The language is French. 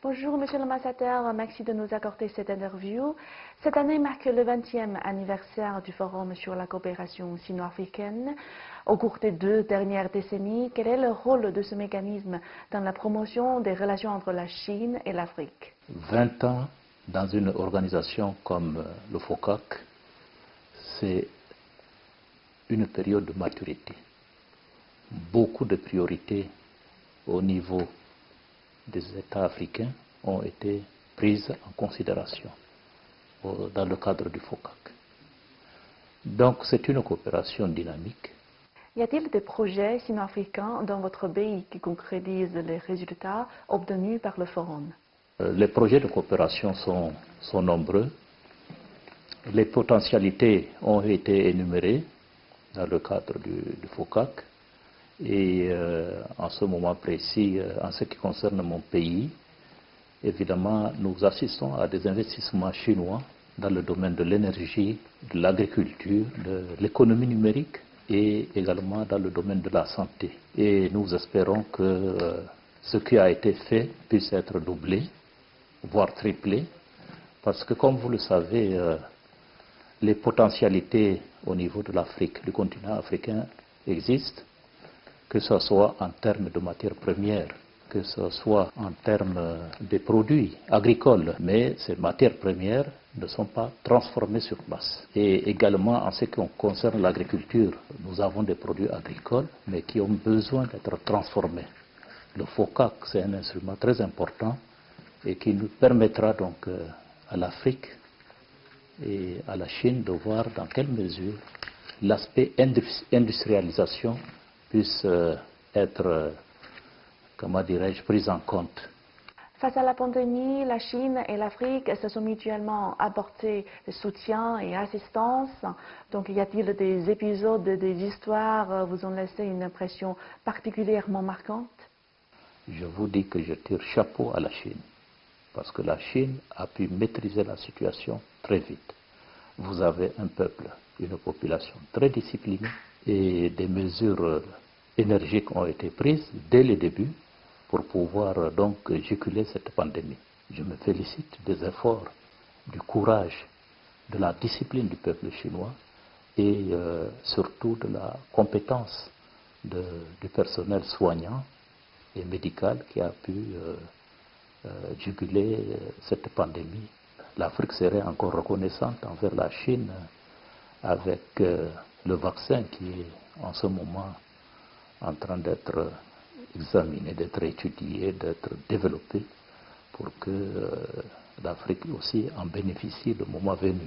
Bonjour Monsieur l'ambassadeur, merci de nous accorder cette interview. Cette année marque le 20e anniversaire du Forum sur la coopération sino-africaine. Au cours des 2 dernières décennies, quel est le rôle de ce mécanisme dans la promotion des relations entre la Chine et l'Afrique? 20 ans dans une organisation comme le FOCAC, c'est une période de maturité. Beaucoup de priorités au niveau des États africains ont été prises en considération dans le cadre du FOCAC. Donc c'est une coopération dynamique. Y a-t-il des projets sino-africains dans votre pays qui concrétisent les résultats obtenus par le Forum? Les projets de coopération sont nombreux. Les potentialités ont été énumérées dans le cadre du FOCAC. Et en ce moment précis, en ce qui concerne mon pays, évidemment, nous assistons à des investissements chinois dans le domaine de l'énergie, de l'agriculture, de l'économie numérique et également dans le domaine de la santé. Et nous espérons que ce qui a été fait puisse être doublé, voire triplé, parce que comme vous le savez, les potentialités au niveau de l'Afrique, du continent africain, existent, que ce soit en termes de matières premières, que ce soit en termes de produits agricoles, mais ces matières premières ne sont pas transformées sur place. Et également en ce qui concerne l'agriculture, nous avons des produits agricoles, mais qui ont besoin d'être transformés. Le FOCAC, c'est un instrument très important et qui nous permettra donc à l'Afrique et à la Chine de voir dans quelle mesure l'aspect industrialisation puisse être, comment dirais-je, prise en compte. Face à la pandémie, la Chine et l'Afrique se sont mutuellement apportés soutien et assistance. Donc, y a-t-il des épisodes, des histoires vous ont laissé une impression particulièrement marquante? Je vous dis que je tire chapeau à la Chine, parce que la Chine a pu maîtriser la situation très vite. Vous avez un peuple, une population très disciplinée et des mesures énergiques ont été prises dès le début pour pouvoir donc juguler cette pandémie. Je me félicite des efforts, du courage, de la discipline du peuple chinois et surtout de la compétence du personnel soignant et médical qui a pu juguler cette pandémie. L'Afrique serait encore reconnaissante envers la Chine avec le vaccin qui est en ce moment en train d'être examiné, d'être étudié, d'être développé pour que l'Afrique aussi en bénéficie le moment venu.